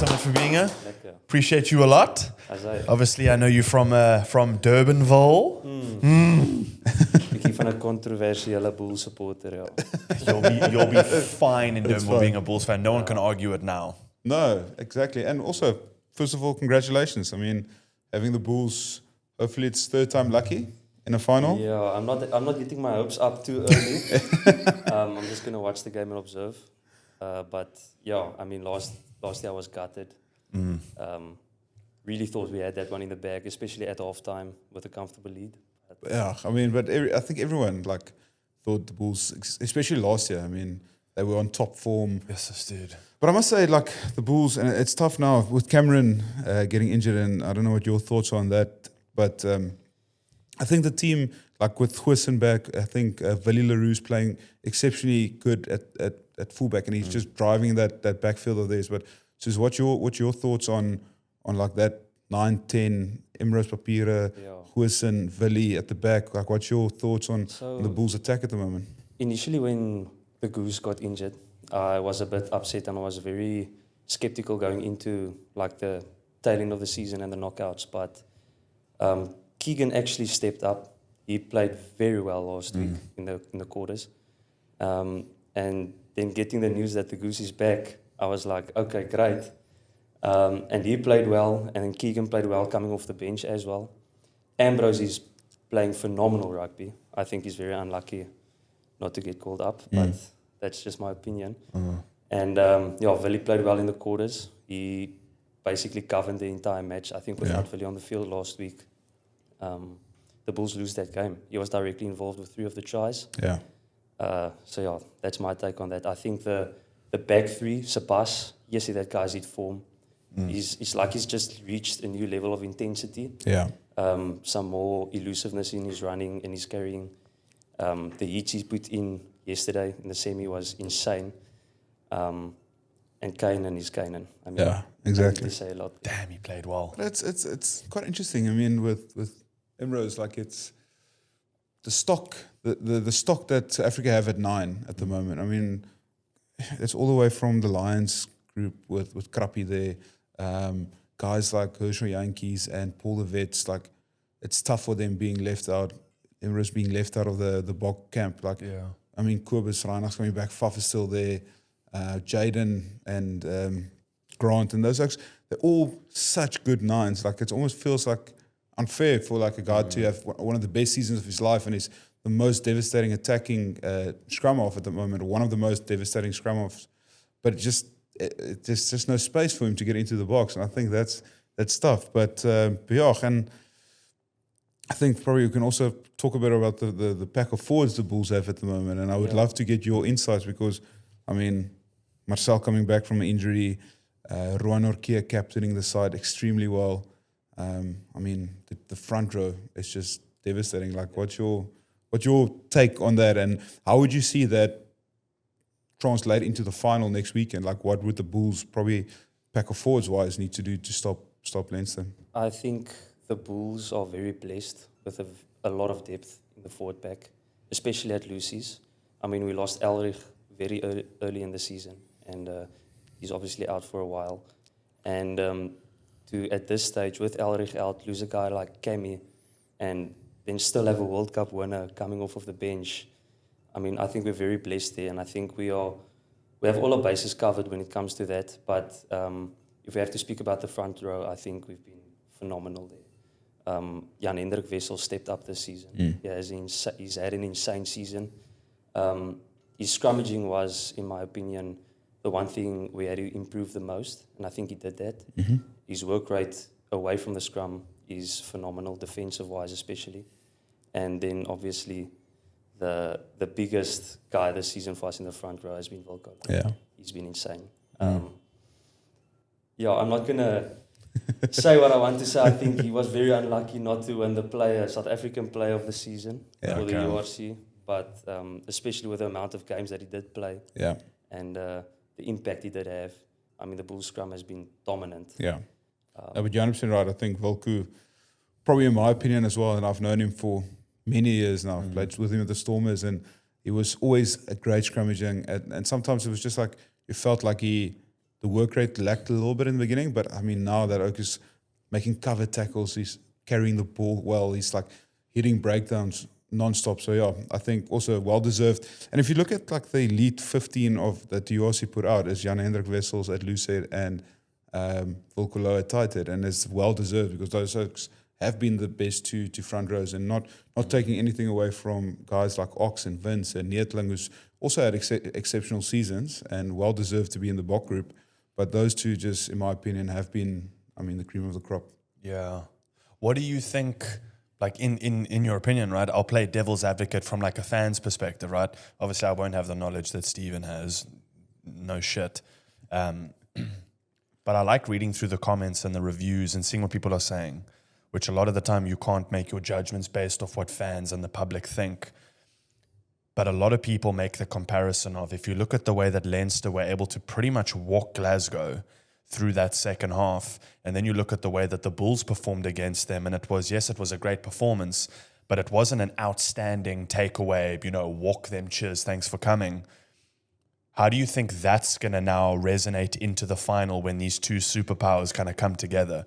so much for being here. Lekker. Appreciate you a lot. Obviously, I know you from Durbanville. Bietjie van 'n kontroversiële Bulls supporter, ja. You'll be fine in Durbanville fine. being a Bulls fan. No one can argue it now. No, exactly. And also, first of all, congratulations. I mean, having the Bulls, hopefully it's third time lucky in a final. Yeah, I'm not getting my hopes up too early. I'm just gonna watch the game and observe. But yeah, I mean, last year I was gutted. Really thought we had that one in the bag, especially at halftime with a comfortable lead. Yeah, I mean, but I think everyone thought the Bulls, especially last year. I mean, they were on top form. Yes, dude. But I must say, the Bulls, and it's tough now with Cameron getting injured, and I don't know what your thoughts are on that. But I think the team, with Huissen back, I think Willie Leroux's playing exceptionally good at fullback, and he's just driving that backfield of theirs. But so, what's your thoughts on that 9-10 Emrose Papiere, Huissen, Willie at the back? What's your thoughts on the Bulls' attack at the moment? Initially, when the Goose got injured, I was a bit upset and I was very skeptical going into the tail end of the season and the knockouts. But Keegan actually stepped up. He played very well last week in the quarters. And then getting the news that the Goose is back, I was like, okay, great. And he played well, and then Keegan played well coming off the bench as well. Ambrose is playing phenomenal rugby. I think he's very unlucky not to get called up, but that's just my opinion. And Willie played well in the quarters. He basically governed the entire match. I think without Willie on the field last week, the Bulls lose that game. He was directly involved with 3 of the tries. Yeah. That's my take on that. I think the back three, Sapas, yes, that guy's hit form. He's just reached a new level of intensity. Yeah. Some more elusiveness in his running and his carrying. The hits he put in yesterday in the semi was insane. And Kainan is Kainan. I mean, Yeah, exactly. I need to say a lot. Damn, he played well. It's quite interesting. I mean, with Emrose, it's the stock, the stock that South Africa have at 9 at the moment. I mean, it's all the way from the Lions group with Krappie there, guys like Herschel Yankees and Paul the Vets. It's tough for them being left out. Emrose being left out of the Bok camp. I mean, Kobus Reinach's coming back. Faf is still there. Jaden and Grant and those guys, they're all such good 9s. It almost feels unfair for a guy to have one of the best seasons of his life, and he's the most devastating attacking scrum-half at the moment, or one of the most devastating scrum-halves. But there's just no space for him to get into the box, and I think that's tough. But and I think probably we can also talk a bit about the pack of forwards the Bulls have at the moment, and I would love to get your insights because, I mean, Marcel coming back from an injury, Ruan Orkia captaining the side extremely well. I mean, the front row is just devastating. What's your take on that, and how would you see that translate into the final next weekend? What would the Bulls probably pack of forwards wise need to do to stop Leinster? I think the Bulls are very blessed with a lot of depth in the forward pack, especially at Lucy's. I mean, we lost Elrich very early in the season, and he's obviously out for a while. And to, at this stage, with Elrich out, lose a guy like Kemi, and then still have a World Cup winner coming off of the bench. I mean, I think we're very blessed there, and I think we have all our bases covered when it comes to that. But if we have to speak about the front row, I think we've been phenomenal there. Jan Hendrik Wessel stepped up this season. He's had an insane season. His scrummaging was, in my opinion, the one thing we had to improve the most, and I think he did that. His work rate away from the scrum is phenomenal, defensive-wise especially. And then, obviously, the biggest guy this season for us in the front row has been Wilco. Yeah. He's been insane. I'm not going to say what I want to say. I think he was very unlucky not to win the South African Player of the Season for the URC. But especially with the amount of games that he did play and the impact he did have, I mean, the Bulls scrum has been dominant. Yeah. But you're 100% right. I think Wilco, probably in my opinion as well, and I've known him for many years now. I've played with him at the Stormers, and he was always a great scrummaging. And sometimes it was just you felt like the the work rate lacked a little bit in the beginning, but I mean, now that Oak is making cover tackles, he's carrying the ball well, he's like hitting breakdowns non-stop. So yeah, I think also well-deserved. And if you look at like the elite 15 of that the URC put out, is Jan-Hendrik Wessels at Lucid and Volkolo at Tighthead, and it's well-deserved because those Oaks have been the best two front rows, and not taking anything away from guys like Ox and Vince and Neetling, who's also had exceptional seasons and well-deserved to be in the Bok group. But those two just, in my opinion, have been, I mean, the cream of the crop. Yeah. What do you think, like in your opinion, right? I'll play devil's advocate from like a fan's perspective, right? Obviously, I won't have the knowledge that Steven has. No shit. But I like reading through the comments and the reviews and seeing what people are saying, which a lot of the time you can't make your judgments based off what fans and the public think. But a lot of people make the comparison of, if you look at the way that Leinster were able to pretty much walk Glasgow through that second half, and then you look at the way that the Bulls performed against them, and it was a great performance, but it wasn't an outstanding takeaway, walk them, cheers, thanks for coming. How do you think that's going to now resonate into the final when these two superpowers kind of come together?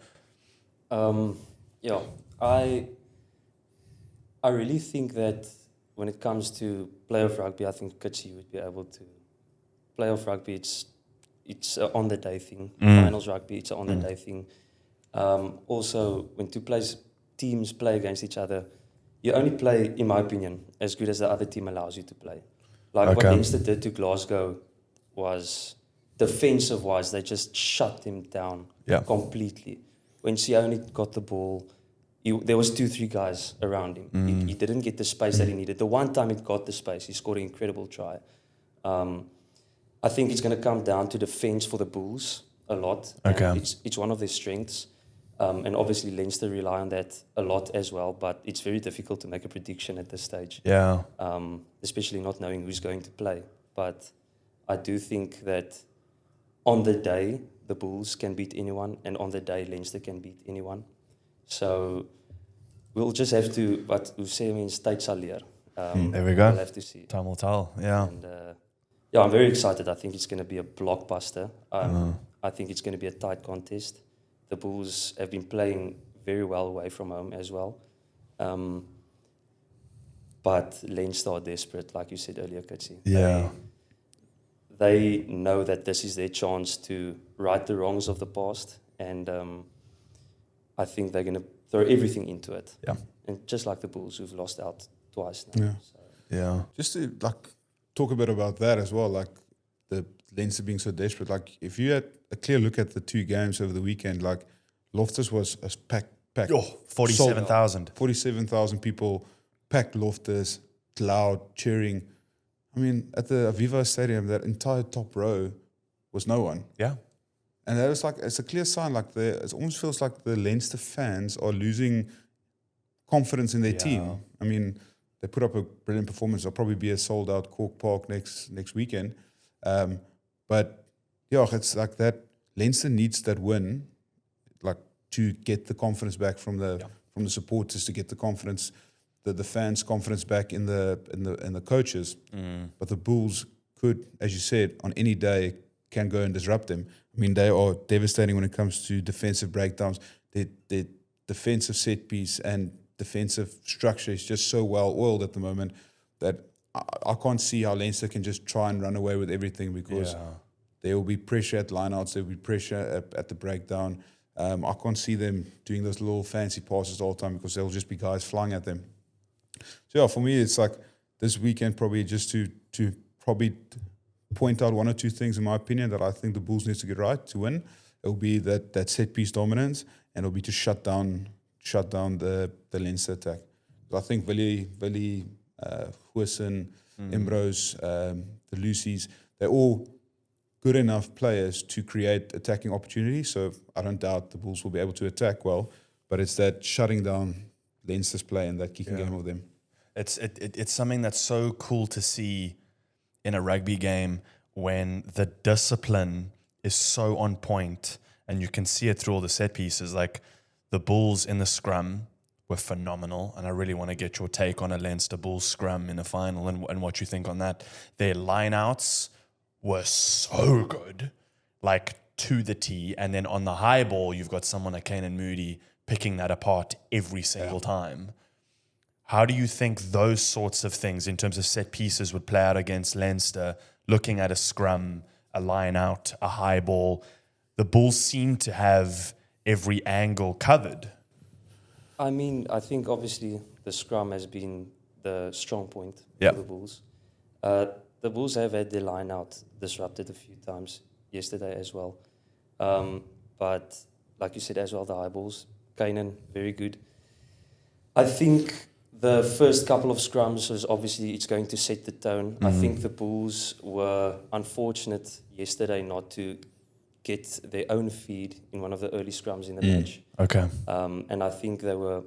Yeah, I really think that when it comes to playoff rugby, I think Kutsi would be able to. Playoff rugby, it's an on-the-day thing. Finals rugby, it's an on-the-day thing. Also, when teams play against each other, you only play, in my opinion, as good as the other team allows you to play. Like what Leinster did to Glasgow was, defensive-wise, they just shut him down completely. When Sione got the ball, there was 2-3 guys around him. He didn't get the space that he needed. The one time he got the space, he scored an incredible try. I think it's going to come down to defense for the Bulls a lot. Okay. It's one of their strengths. And obviously Leinster rely on that a lot as well, but it's very difficult to make a prediction at this stage. Yeah. Especially not knowing who's going to play. But I do think that on the day, the Bulls can beat anyone, and on the day, Leinster can beat anyone. So we'll just have to, what we say means tyd sal leer. There we go. We'll have to see. Time will tell, yeah. And I'm very excited. I think it's going to be a blockbuster. I think it's going to be a tight contest. The Bulls have been playing very well away from home as well. But Leinster are desperate, like you said earlier, Kutsi. Yeah. They know that this is their chance to right the wrongs of the past, and I think they're going to throw everything into it. Yeah. And just like the Bulls, who've lost out twice now. Yeah. So. Yeah. Just to talk a bit about that as well, like the Leinster being so desperate. Like if you had a clear look at the two games over the weekend, like Loftus was packed. 47,000. 47,000 people, packed Loftus, loud, cheering. I mean, at the Aviva Stadium, that entire top row was no one. Yeah. And that was it's a clear sign, it almost feels like the Leinster fans are losing confidence in their team. I mean, they put up a brilliant performance. There'll probably be a sold-out Cork Park next weekend. But, yeah, it's like that. Leinster needs that win, to get the confidence back from the supporters, to get the confidence, the fans' confidence back in the coaches. But the Bulls could, as you said, on any day can go and disrupt them. I mean, they are devastating when it comes to defensive breakdowns. Their defensive set piece and defensive structure is just so well oiled at the moment that I can't see how Leinster can just try and run away with everything, because there will be pressure at lineouts, there will be pressure at the breakdown. I can't see them doing those little fancy passes all the time, because there will just be guys flying at them. So, for me, it's like this weekend probably just to probably point out one or two things, in my opinion, that I think the Bulls need to get right to win. It will be that set-piece dominance, and it will be to shut down the Leinster attack. So I think Willie, Huissen, Imrose, the Lucies, they're all good enough players to create attacking opportunities. So I don't doubt the Bulls will be able to attack well, but it's that shutting down Leinster's play and that kicking game of them. It's something that's so cool to see in a rugby game, when the discipline is so on point, and you can see it through all the set pieces. Like the Bulls in the scrum were phenomenal, and I really want to get your take on a Leinster Bulls scrum in a final and what you think on that. Their lineouts were so good. Like to the tee, and then on the high ball, you've got someone like Kane and Moody picking that apart every single time. How do you think those sorts of things in terms of set pieces would play out against Leinster, looking at a scrum, a line out, a high ball? The Bulls seem to have every angle covered. I mean, I think obviously the scrum has been the strong point Yeah. for the Bulls. The Bulls have had their line out disrupted a few times yesterday as well. But like you said as well, the high balls, Kainan, very good. I think the first couple of scrums was obviously it's going to set the tone. I think the Bulls were unfortunate yesterday not to get their own feed in one of the early scrums in the match. Okay. And I think they were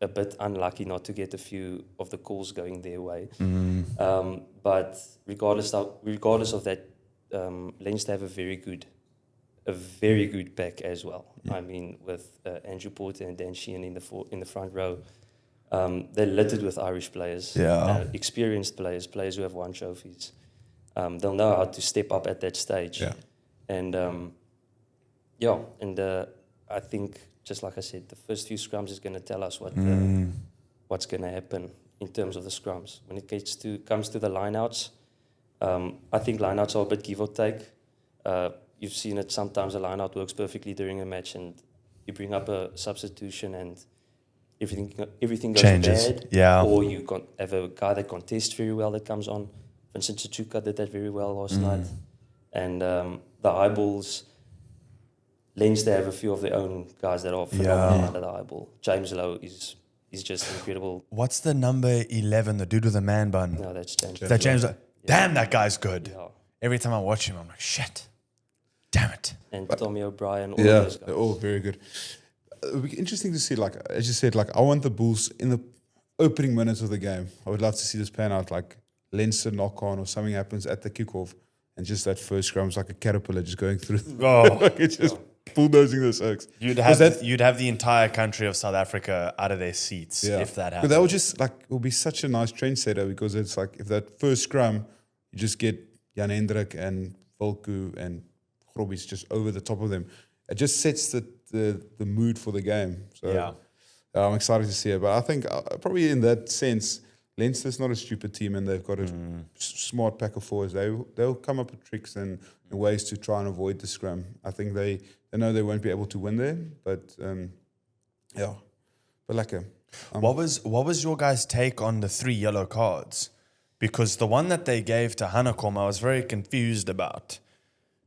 a bit unlucky not to get a few of the calls going their way. But regardless of that, Leinster have a very good pack as well. I mean, with Andrew Porter and Dan Sheehan in the front row, they're littered with Irish players, experienced players who have won trophies. They'll know how to step up at that stage. Yeah. And I think, just like I said, the first few scrums is going to tell us what's going to happen in terms of the scrums. When it comes to the lineouts, I think lineouts are a bit give or take. You've seen it sometimes a lineout works perfectly during a match, and you bring up a substitution and everything goes Changes. bad. Yeah. Or you have a guy that contests very well that comes on. Vincent Chichuka did that very well last night. And the high balls, Leinster have a few of their own guys that are phenomenal under the high ball. James Lowe is just incredible. What's the number 11, the dude with the man bun? No, that's James. Is that James? Damn, that guy's good. Yeah. Every time I watch him, I'm like, shit. Damn it. And Tommy O'Brien, all those guys. They're all very good. It'll be interesting to see, like, as you said, like, I want the Bulls in the opening minutes of the game. I would love to see this pan out, like Leinster knock on or something happens at the kickoff, and just that first scrum is like a caterpillar just going through. Oh. Like it's just bulldozing the Oaks. You'd have the entire country of South Africa out of their seats if that happened. But that would just, like, it will be such a nice trendsetter, because it's like, if that first scrum, you just get Jan Hendrik and Volku and Grobby's just over the top of them. It just sets the mood for the game. So I'm excited to see it. But I think probably in that sense, Leinster's not a stupid team, and they've got a smart pack of forwards. They'll come up with tricks and ways to try and avoid the scrum. I think they know they won't be able to win there, but but like what was your guys' take on the 3 yellow cards? Because the one that they gave to Hanekom, I was very confused about.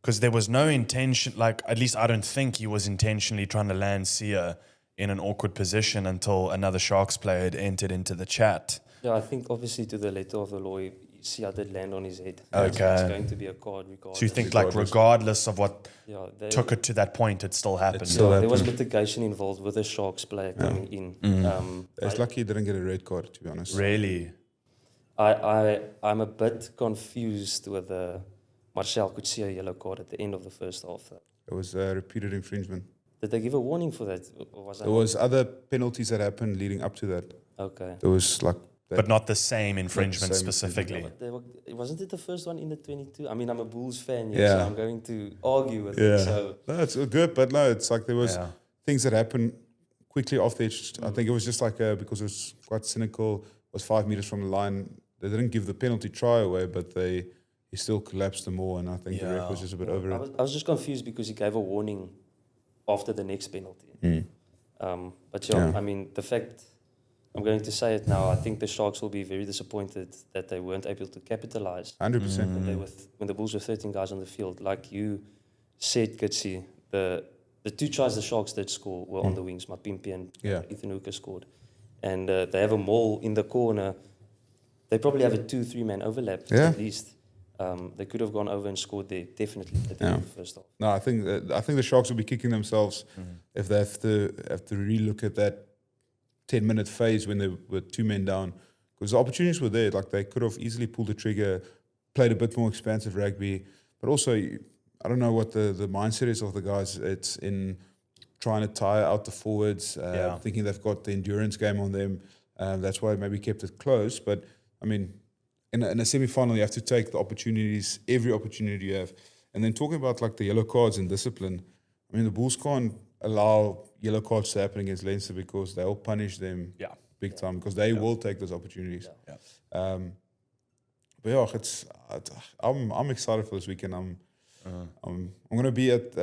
Because there was no intention, like, at least I don't think he was intentionally trying to land Sia in an awkward position until another Sharks player had entered into the chat. Yeah, I think obviously to the letter of the law, Sia did land on his head. Okay. So it's going to be a card regardless. So you think, like, regardless of what they took it to that point, it still happened? There was litigation involved with the Sharks player coming in. it's lucky he didn't get a red card, to be honest. Really? I'm a bit confused with Marcel could see a yellow card at the end of the first half. It was a repeated infringement. Did they give a warning for that? Or there was other penalties that happened leading up to that. Okay. There was like... But not the same infringement specifically. Wasn't it the first one in the 22? I mean, I'm a Bulls fan, so I'm going to argue with it. So. No, it's good, but no, it's like there was things that happened quickly off the edge. I think it was just like because it was quite cynical. It was 5 meters from the line. They didn't give the penalty try away, but he still collapsed them all, and I think the ref was just a bit over it. I was just confused because he gave a warning after the next penalty. But I mean, the fact, I'm going to say it now, I think the Sharks will be very disappointed that they weren't able to capitalize. 100%. When the Bulls were 13 guys on the field. Like you said, Gutsie, the 2 tries the Sharks did score were on the wings. Mapimpi and Ethan Hooker scored. And they have a maul in the corner. They probably have a 2-3 man overlap at least. They could have gone over and scored there, definitely, at the end of the first half. No, I think the Sharks will be kicking themselves if they have to relook at that 10-minute phase when they were 2 men down, because the opportunities were there. Like, they could have easily pulled the trigger, played a bit more expansive rugby, but also I don't know what the mindset is of the guys. It's in trying to tire out the forwards, thinking they've got the endurance game on them. That's why maybe kept it close. But I mean, in a semi-final, you have to take the opportunities, every opportunity you have. And then talking about like the yellow cards and discipline, I mean, the Bulls can't allow yellow cards to happen against Leinster because they'll punish them big time because they will take those opportunities. But yeah, I'm excited for this weekend. I'm going to be at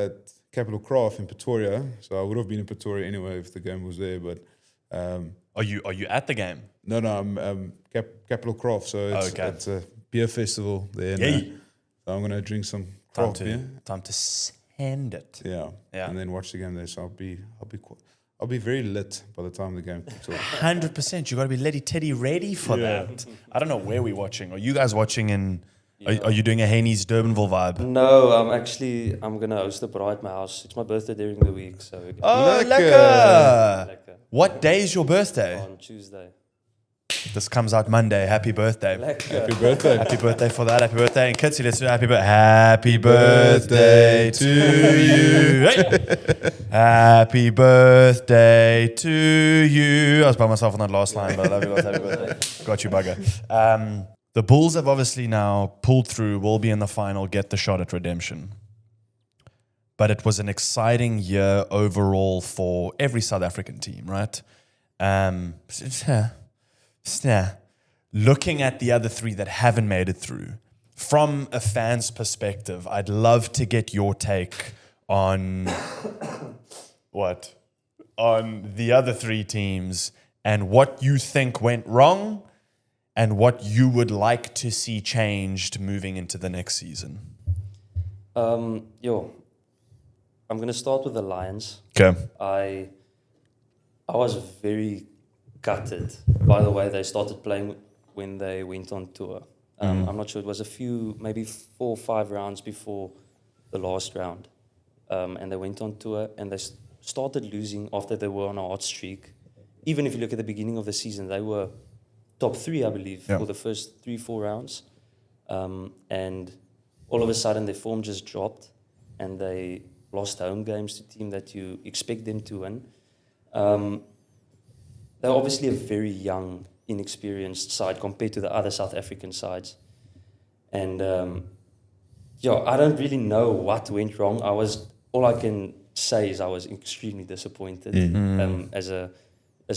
Capital Craft in Pretoria, so I would have been in Pretoria anyway if the game was there. But are you at the game? No, I'm Capital Craft, so it's a beer festival there. So I'm going to drink some craft beer. Time to send it. Yeah, and then watch the game there. So I'll be very lit by the time the game kicks off. 100%. You got to be Letty Teddy ready for that. I don't know where we're watching. Are you guys watching in? Are you doing a Haney's Durbanville vibe? No, I'm gonna host a bride at my house. It's my birthday during the week, so. Lekker. What day is your birthday? On Tuesday. This comes out Monday. Happy birthday. Happy birthday. Happy birthday for that. Happy birthday. And Kitsy, let's do happy birthday to you. Hey. Happy birthday to you. I was by myself on that last line, but I love you guys. Happy birthday. Got you, bugger. The Bulls have obviously now pulled through, will be in the final, get the shot at redemption. But it was an exciting year overall for every South African team, right? Looking at the other three that haven't made it through, from a fan's perspective, I'd love to get your take on what? On the other three teams and what you think went wrong and what you would like to see changed moving into the next season. I'm going to start with the Lions. Okay. I was very gutted by the way they started playing when they went on tour. I'm not sure, it was a few, maybe 4 or 5 rounds before the last round. And they went on tour and they started losing after they were on a hot streak. Even if you look at the beginning of the season, they were top 3, I believe, for the first 3-4 rounds. And all of a sudden their form just dropped and they lost home games to a team that you expect them to win. They're obviously a very young, inexperienced side compared to the other South African sides. And I don't really know what went wrong. All I can say is I was extremely disappointed as a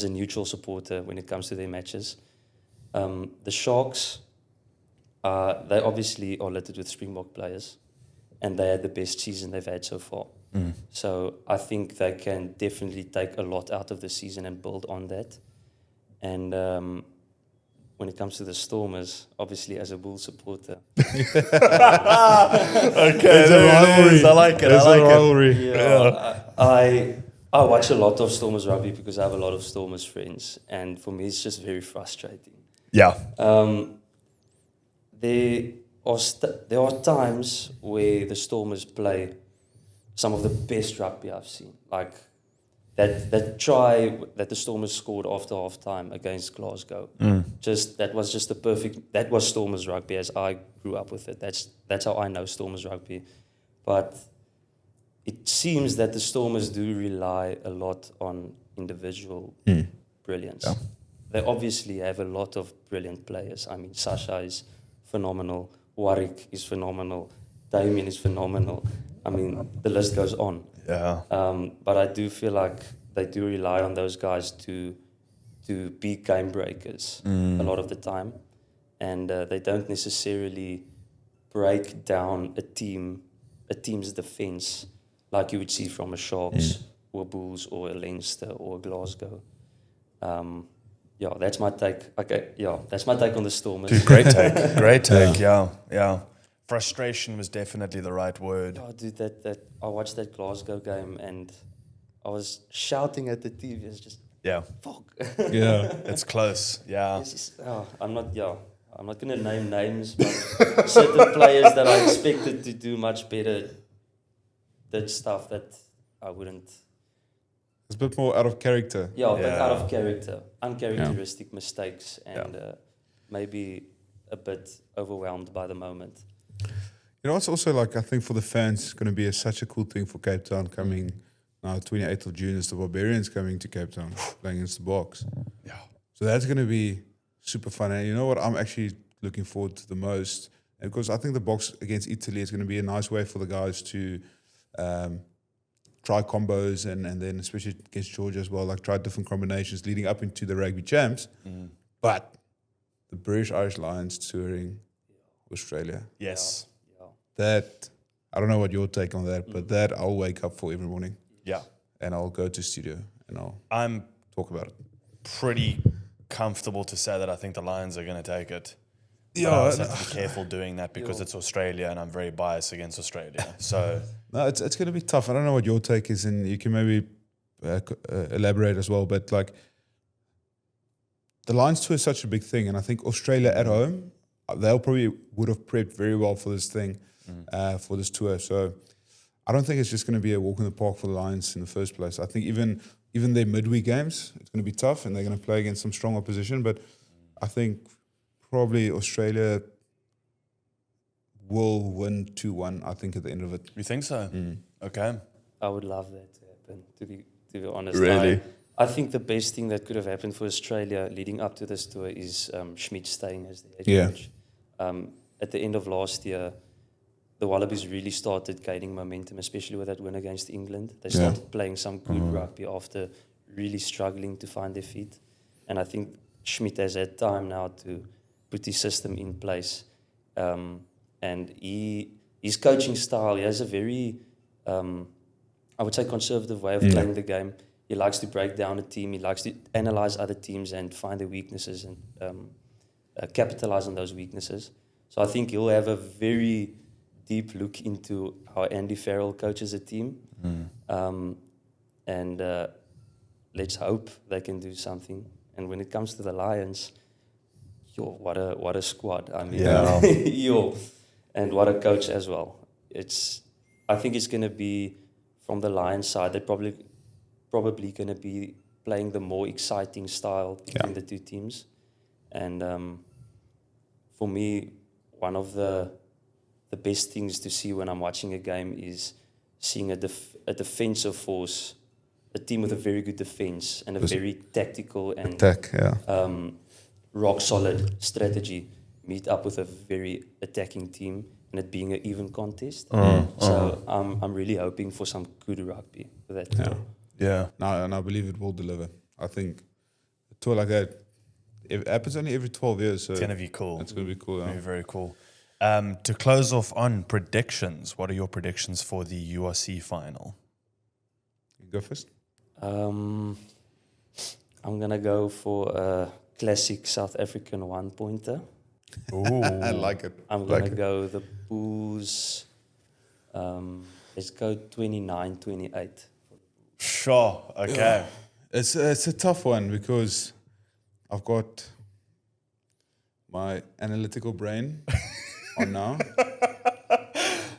neutral supporter when it comes to their matches. The Sharks, they obviously are littered with Springbok players, and they had the best season they've had so far. So I think they can definitely take a lot out of the season and build on that. And when it comes to the Stormers, obviously as a Bulls supporter. Okay, it's a rivalry. I like it. It's a rivalry. I watch a lot of Stormers rugby because I have a lot of Stormers friends, and for me it's just very frustrating. Yeah. There are times where the Stormers play some of the best rugby I've seen. Like that try that the Stormers scored after half time against Glasgow. That was Stormers rugby as I grew up with it. That's how I know Stormers rugby. But it seems that the Stormers do rely a lot on individual brilliance. Yeah. They obviously have a lot of brilliant players. I mean, Sasha is phenomenal. Warwick is phenomenal. Damien is phenomenal. I mean, the list goes on. Yeah. But I do feel like they do rely on those guys to be game breakers a lot of the time. And they don't necessarily break down a team's defense like you would see from a Sharks or a Bulls or a Leinster or a Glasgow. That's my take. Okay, that's my take on the Stormers. Dude, great take. Great take. Yeah. Frustration was definitely the right word. Oh, dude, that I watched that Glasgow game and I was shouting at the TV. It's just fuck. Yeah, it's close. Yeah. I'm not going to name names, but certain players that I expected to do much better did stuff that I wouldn't. It's a bit more out of character. A bit out of character, uncharacteristic mistakes, and maybe a bit overwhelmed by the moment. You know, it's also like, I think for the fans, it's going to be such a cool thing for Cape Town coming now, 28th of June is the Barbarians coming to Cape Town, playing against the Boks. Yeah. So that's going to be super fun. And you know what I'm actually looking forward to the most because I think the box against Italy is going to be a nice way for the guys to try combos and then especially against Georgia as well, like try different combinations leading up into the rugby champs. But the British Irish Lions touring Australia. Yes. Yeah. That, I don't know what your take on that, but that I'll wake up for every morning. Yeah. And I'll go to studio and I'm talk about it. pretty comfortable to say that I think the Lions are going to take it. But I Yeah, also have to be careful doing that because it's Australia and I'm very biased against Australia. So no, it's going to be tough. I don't know what your take is, and you can maybe elaborate as well. But like, the Lions tour is such a big thing, and I think Australia at home, they'll probably would have prepped very well for this thing, for this tour. So I don't think it's just going to be a walk in the park for the Lions in the first place. I think even their midweek games, it's going to be tough, and they're going to play against some strong opposition. But I think probably Australia will win 2-1, I think, at the end of it. you think so? Okay. I would love that to happen, to be honest. Really? I think the best thing that could have happened for Australia leading up to this tour is Schmidt staying as the head coach. At the end of last year, the Wallabies really started gaining momentum, especially with that win against England. They started playing some good rugby after really struggling to find their feet. And I think Schmidt has had time now to put his system in place. And his coaching style, he has a very, I would say, conservative way of playing the game. He likes to break down a team. He likes to analyze other teams and find their weaknesses and capitalize on those weaknesses. So I think he'll have a very deep look into how Andy Farrell coaches a team. And let's hope they can do something. And when it comes to the Lions, what a squad. I mean, and what a coach as well. I think it's going to be, from the Lions side, they're probably going to be playing the more exciting style between the two teams. And for me, one of the best things to see when I'm watching a game is seeing a defensive force, a team with a very good defense and a very tactical and rock solid strategy meet up with a very attacking team, and it being an even contest. So I'm really hoping for some good rugby for that tour. And I believe it will deliver. I think a tour like that, it happens only every 12 years. So It's going to be cool. It's going to be cool. It's going to be very cool. To close off on predictions, what are your predictions for the URC final? You go first. I'm going to go for a classic South African one-pointer. Ooh. I like it. I'm going to go the Bulls. Let's go 29-28. Sure. Okay. It's a tough one because I've got my analytical brain on now.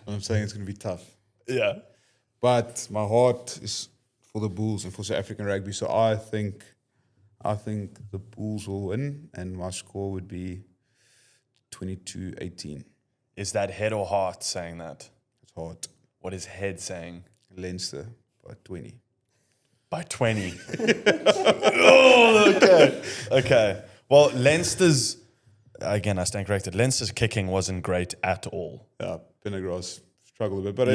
I'm saying it's going to be tough. Yeah. But my heart is for the Bulls and for South African rugby. So I think the Bulls will win, and my score would be 22-18. Is that head or heart saying that? It's hard. What is head saying? Leinster by 20. By 20. Oh, okay. Okay. Well, Leinster's, again, I stand corrected. Leinster's kicking wasn't great at all. Yeah, Pendergrass struggled a bit. But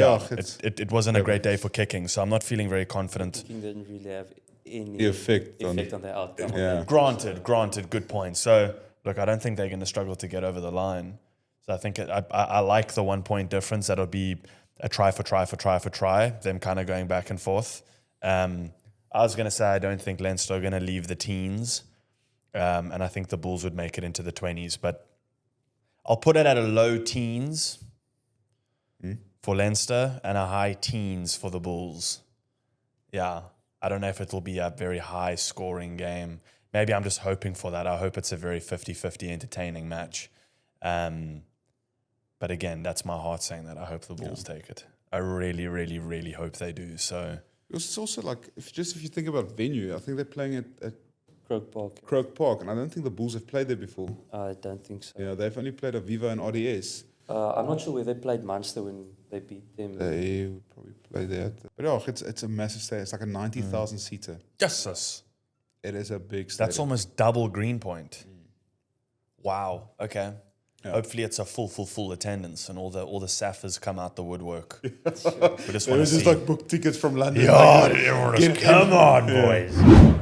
it wasn't a great day for kicking, so I'm not feeling very confident. Kicking didn't really have any effect on the outcome. Yeah. Granted, good point. So, look, I don't think they're going to struggle to get over the line. So I think I like the 1 point difference. That'll be a try for try, them kind of going back and forth. I was going to say I don't think Leinster are going to leave the teens, and I think the Bulls would make it into the 20s, but I'll put it at a low teens for Leinster and a high teens for the Bulls. Yeah, I don't know if it'll be a very high scoring game. Maybe I'm just hoping for that. I hope it's a very 50-50 entertaining match. But again, that's my heart saying that. I hope the Bulls take it. I really, really, really hope they do. So it's also like, if you think about venue, I think they're playing at Croke Park. And I don't think the Bulls have played there before. I don't think so. Yeah, they've only played Aviva and RDS. I'm not sure where they played Munster when they beat them. They would probably play there. But yeah, it's a massive stadium. It's like a 90,000 seater. yes. It is a big stadium. That's almost double Greenpoint. Wow. Okay. Hopefully it's a full attendance and all the saffers come out the woodwork. We just They want were to just see. like book tickets from London. Yeah, Like, everyone was, come on, boys.